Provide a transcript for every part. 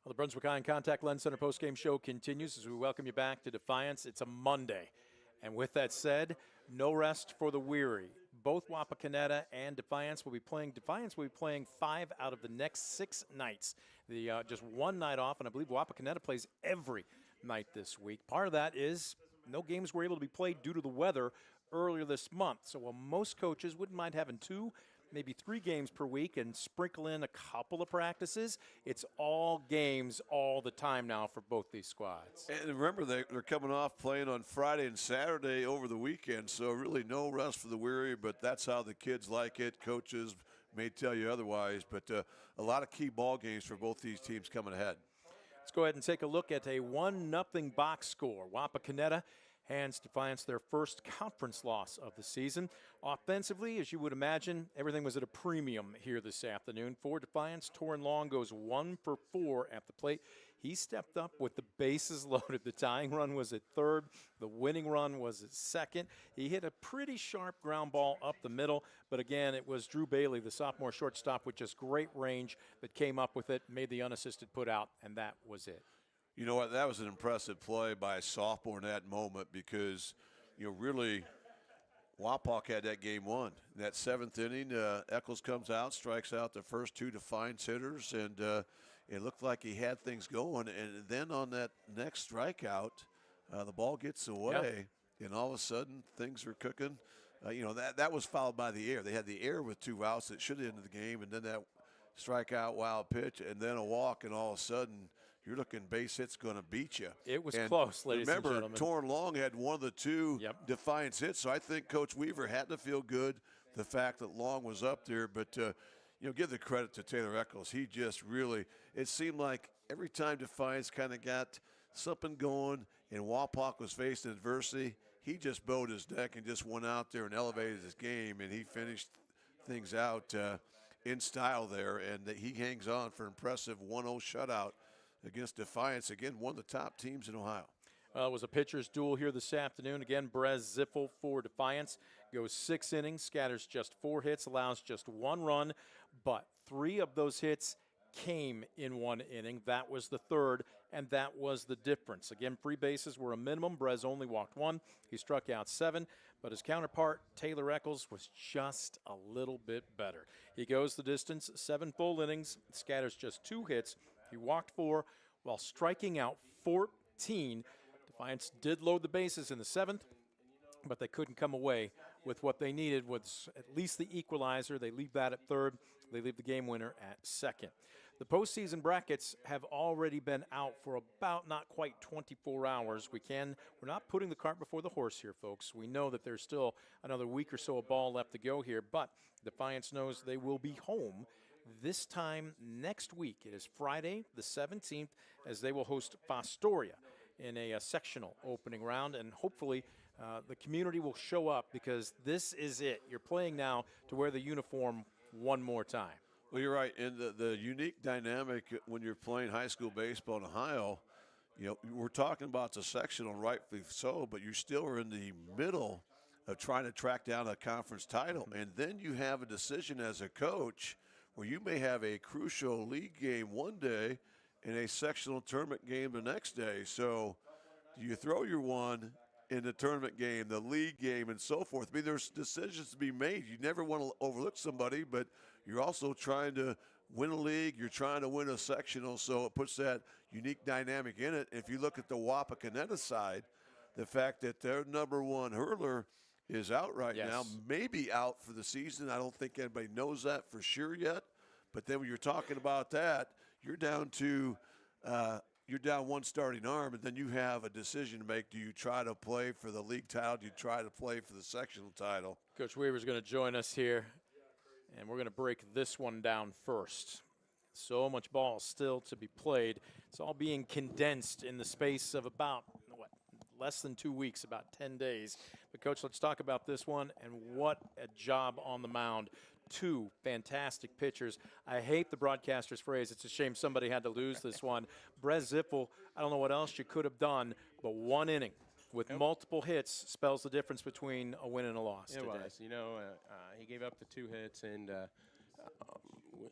Well, the Brunswick Eye and Contact Lens Center postgame show continues as we welcome you back to Defiance. It's a Monday. And with that said, no rest for the weary. Both Wapakoneta and Defiance will be playing. Defiance will be playing 5 out of the next 6 nights. Just one night off, and I believe Wapakoneta plays every night this week. Part of that is no games were able to be played due to the weather earlier this month. So while most coaches wouldn't mind having 2, maybe 3 games per week and sprinkle in a couple of practices, it's all games all the time now for both these squads. And remember, they're coming off playing on Friday and Saturday over the weekend, so really no rest for the weary, but that's how the kids like it. Coaches may tell you otherwise, but a lot of key ball games for both these teams coming ahead. Let's go ahead and take a look at a 1-0 box score. Wapakoneta hands Defiance their first conference loss of the season. Offensively, as you would imagine, everything was at a premium here this afternoon. For Defiance, Torin Long goes 1 for 4 at the plate. He stepped up with the bases loaded. The tying run was at third. The winning run was at second. He hit a pretty sharp ground ball up the middle, but again, it was Drew Bailey, the sophomore shortstop, with just great range that came up with it, made the unassisted put out, and that was it. You know what? That was an impressive play by a sophomore in that moment because, really, Wapak had that game won. In that 7th inning, Eccles comes out, strikes out the first 2 Defiance hitters, and it looked like he had things going. And then on that next strikeout, the ball gets away, and all of a sudden things are cooking. That was followed by the air. They had the air with 2 outs that should have ended the game, and then that strikeout, wild pitch, and then a walk, and all of a sudden you're looking base hit's going to beat you. It was close, ladies and gentlemen. Remember, Torin Long had one of the 2 Defiance hits, so I think Coach Weaver had to feel good the fact that Long was up there. But, give the credit to Taylor Eccles. He just really, it seemed like every time Defiance kind of got something going and Wapak was facing adversity, he just bowed his neck and just went out there and elevated his game, and he finished things out in style there, and he hangs on for an impressive 1-0 shutout against Defiance, again, one of the top teams in Ohio. Well, it was a pitcher's duel here this afternoon. Again, Brez Ziffel for Defiance goes 6 innings, scatters just 4 hits, allows just 1 run, but 3 of those hits came in 1 inning. That was the 3rd, and that was the difference. Again, free bases were a minimum. Brez only walked 1. He struck out 7, but his counterpart, Taylor Eccles, was just a little bit better. He goes the distance, 7 full innings, scatters just 2 hits. He walked 4 while striking out 14. Defiance did load the bases in the 7th, but they couldn't come away with what they needed was at least the equalizer. They leave that at 3rd. They leave the game winner at 2nd. The postseason brackets have already been out for about not quite 24 hours. We're not putting the cart before the horse here, folks. We know that there's still another week or so of ball left to go here, but Defiance knows they will be home this time next week. It is Friday the 17th as they will host Fostoria in a sectional opening round, and hopefully the community will show up because this is it. You're playing now to wear the uniform one more time. Well, you're right, and the unique dynamic when you're playing high school baseball in Ohio, we're talking about the sectional, rightfully so, but you still are in the middle of trying to track down a conference title, and then you have a decision as a coach where you may have a crucial league game one day and a sectional tournament game the next day. So do you throw your one in the tournament game, the league game, and so forth? I mean, there's decisions to be made. You never want to overlook somebody, but you're also trying to win a league. You're trying to win a sectional, so it puts that unique dynamic in it. If you look at the Wapakoneta side, the fact that their #1 hurler is out right now, maybe out for the season. I don't think anybody knows that for sure yet. But then when you're talking about that, you're down 1 starting arm, and then you have a decision to make. Do you try to play for the league title? Do you try to play for the sectional title? Coach Weaver's going to join us here, and we're going to break this one down first. So much ball still to be played. It's all being condensed in the space of about, less than 2 weeks, about 10 days. But, Coach, let's talk about this one, and what a job on the mound. 2 fantastic pitchers. I hate the broadcaster's phrase, it's a shame somebody had to lose this one. Brez Ziffel, I don't know what else you could have done, but 1 inning with multiple hits spells the difference between a win and a loss today. It was. He gave up the 2 hits, and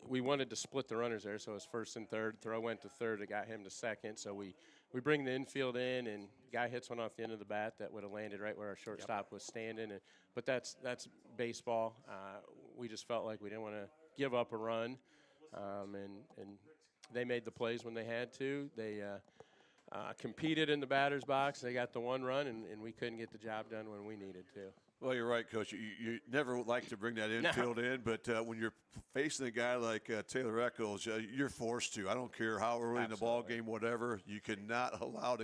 we wanted to split the runners there, so it was first and third. Throw went to third, it got him to second. So we bring the infield in, and guy hits one off the end of the bat that would have landed right where our shortstop was standing. But that's baseball. We just felt like we didn't want to give up a run, and they made the plays when they had to. They competed in the batter's box. They got the one run, and we couldn't get the job done when we needed to. Well, you're right, Coach. You never like to bring that infield in, but when you're facing a guy like Taylor Eccles, you're forced to. I don't care how early in the ball game, whatever. You cannot allow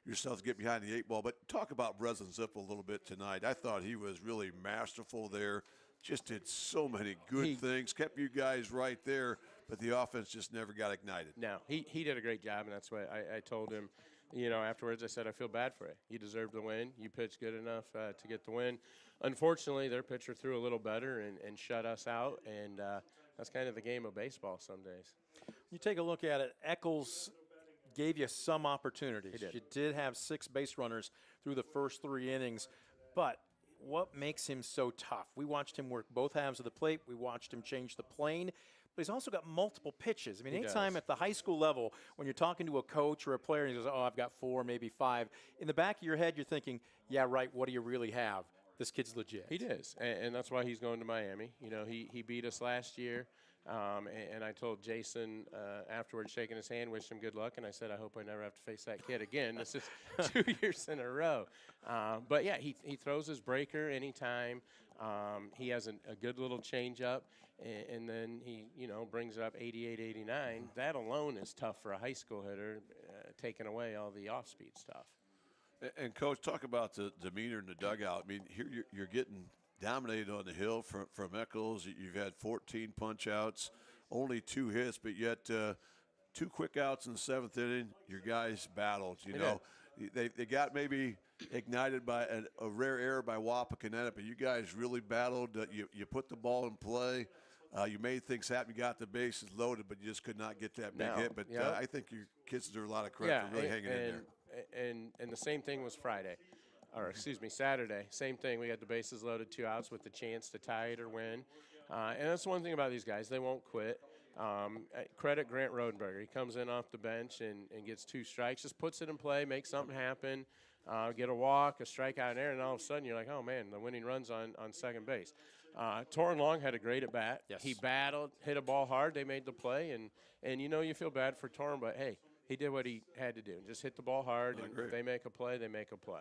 yourself to get behind the 8 ball. But talk about Breslin Zippel a little bit tonight. I thought he was really masterful there. Just did so many good things, kept you guys right there, but the offense just never got ignited. No, he did a great job, and that's why I told him, afterwards I said, I feel bad for you. You deserve the win. You pitched good enough to get the win. Unfortunately, their pitcher threw a little better and shut us out, and that's kind of the game of baseball some days. You take a look at it, Eccles gave you some opportunities. He did. You did have 6 base runners through the first 3 innings, but what makes him so tough? We watched him work both halves of the plate. We watched him change the plane. But he's also got multiple pitches. I mean, anytime at the high school level, when you're talking to a coach or a player and he goes, oh, I've got 4, maybe 5, in the back of your head, you're thinking, yeah, right, what do you really have? This kid's legit. He is, and that's why he's going to Miami. He beat us last year, and I told Jason afterwards, shaking his hand, wished him good luck, and I said, I hope I never have to face that kid again. This is 2 years in a row. But, yeah, he throws his breaker anytime. He has a good little changeup, and then he, brings it up 88, 89. That alone is tough for a high school hitter, taking away all the off-speed stuff. And, Coach, talk about the demeanor in the dugout. I mean, here you're getting dominated on the hill from Eccles. You've had 14 punch-outs, only 2 hits, but yet 2 quick outs in the 7th inning. Your guys battled, They got maybe ignited by a rare error by Wapakoneta, but you guys really battled. You put the ball in play. You made things happen. You got the bases loaded, but you just could not get that big hit. But I think your kids deserve a lot of credit for really hanging in there. And the same thing was Saturday. Same thing. We got the bases loaded, 2 outs with the chance to tie it or win. And that's one thing about these guys. They won't quit. Credit Grant Rodenberger. He comes in off the bench and gets 2 strikes, just puts it in play, makes something happen, get a walk, a strikeout in there, and all of a sudden you're like, oh, man, the winning run's on second base. Torrin Long had a great at-bat. Yes. He battled, hit a ball hard. They made the play, and you feel bad for Torrin, but, hey, he did what he had to do. Just hit the ball hard, and if they make a play, they make a play.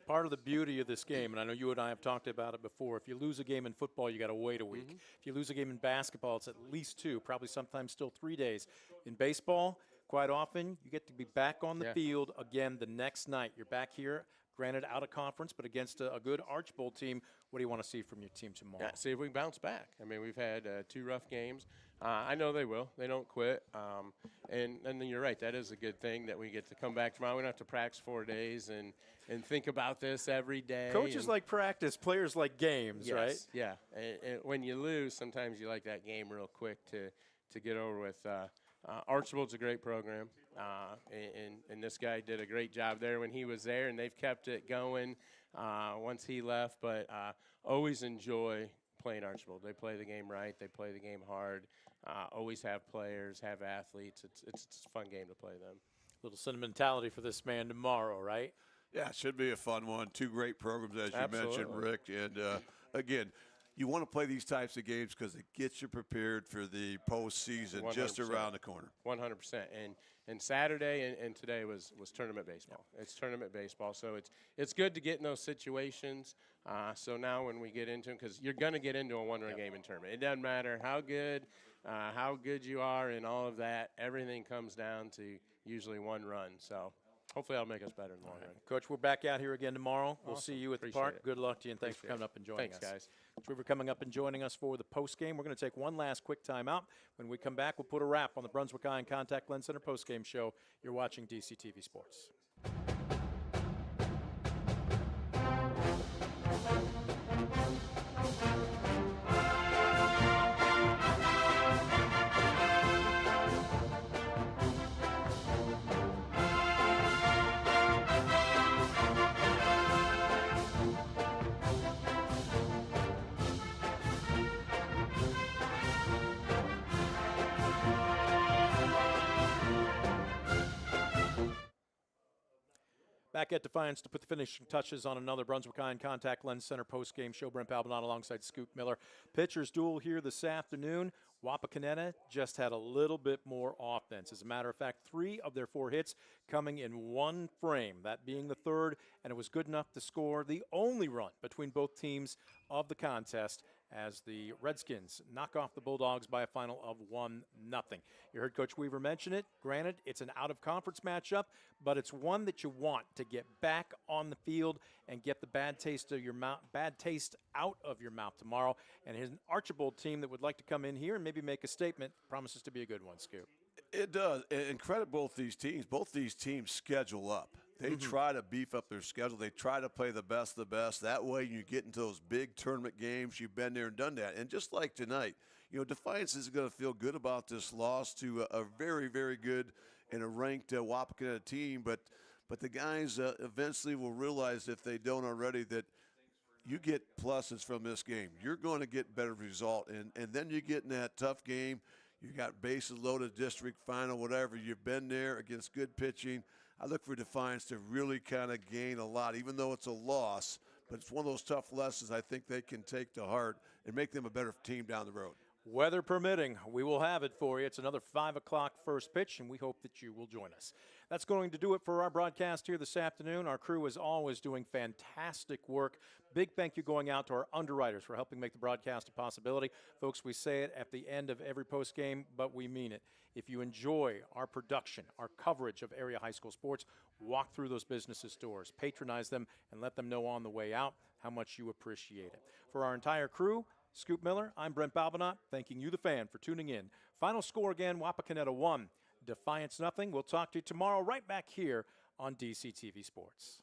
Part of the beauty of this game, and I know you and I have talked about it before, if you lose a game in football, you got to wait a week. If you lose a game in basketball, it's at least 2, probably sometimes still 3 days. In baseball, quite often, you get to be back on the field again the next night. You're back here, granted out of conference, but against a good Arch Bowl team. What do you want to see from your team tomorrow? See if we can bounce back. I mean, we've had 2 rough games. I know they will. They don't quit. And then you're right. That is a good thing that we get to come back tomorrow. We don't have to practice 4 days and think about this every day. Coaches like practice. Players like games, right? Yeah. And when you lose, sometimes you like that game real quick to get over with. Archibald's a great program. And this guy did a great job there when he was there, and they've kept it going once he left. But always enjoy playing Archibald. They play the game right. They play the game hard. Always have players, have athletes. It's a fun game to play them. Little sentimentality for this man tomorrow, right? Yeah, it should be a fun one. 2 great programs, as you mentioned, Rick. And, again, you want to play these types of games because it gets you prepared for the postseason 100%. Just around the corner. 100%. And Saturday and today was tournament baseball. It's tournament baseball, so it's good to get in those situations. So now when we get into them, because you're going to get into a one-run game in tournament. It doesn't matter how good you are and all of that. Everything comes down to usually 1 run. So hopefully that'll make us better in the long run. Coach, we're back out here again tomorrow. We'll Awesome. see you at the Appreciate park. it. Good luck to you, and thanks for Appreciate coming up and joining us. Thanks, guys. River coming up and joining us for the post-game. We're going to take one last quick timeout. When we come back, we'll put a wrap on the Brunswick Eye and Contact Lens Center post-game show. You're watching DCTV Sports. Back at Defiance to put the finishing touches on another Brunswick Eye and Contact Lens Center post-game show. Brent Balbinot alongside Scoop Miller. Pitchers duel here this afternoon. Wapakoneta just had a little bit more offense. As a matter of fact, 3 of their 4 hits coming in one frame, that being the third, and it was good enough to score the only run between both teams of the contest as the Redskins knock off the Bulldogs by a final of 1-0. You heard Coach Weaver mention it. Granted, it's an out-of-conference matchup, but it's one that you want to get back on the field and get the bad taste out of your mouth tomorrow. And here's an Archibald team that would like to come in here and maybe make a statement. Promises to be a good one, Scoop. It does. And credit both these teams. Both these teams schedule up. They try to beef up their schedule. They try to play the best of the best. That way you get into those big tournament games. You've been there and done that. And just like tonight, Defiance is going to feel good about this loss to a very, very good and a ranked Wapakoneta team. But the guys eventually will realize, if they don't already, that you get pluses from this game. You're going to get better result. And then you get in that tough game. You got bases loaded, district final, whatever. You've been there against good pitching. I look for Defiance to really kind of gain a lot, even though it's a loss. But it's one of those tough lessons I think they can take to heart and make them a better team down the road. Weather permitting, we will have it for you. It's another 5 o'clock first pitch, and we hope that you will join us. That's going to do it for our broadcast here this afternoon. Our crew is always doing fantastic work. Big thank you going out to our underwriters for helping make the broadcast a possibility. Folks, we say it at the end of every post game, but we mean it. If you enjoy our production, our coverage of area high school sports, walk through those businesses' doors, patronize them, and let them know on the way out how much you appreciate it. For our entire crew, Scoop Miller, I'm Brent Balbinot, thanking you, the fan, for tuning in. Final score again, Wapakoneta 1, Defiance 0. We'll talk to you tomorrow right back here on DCTV Sports.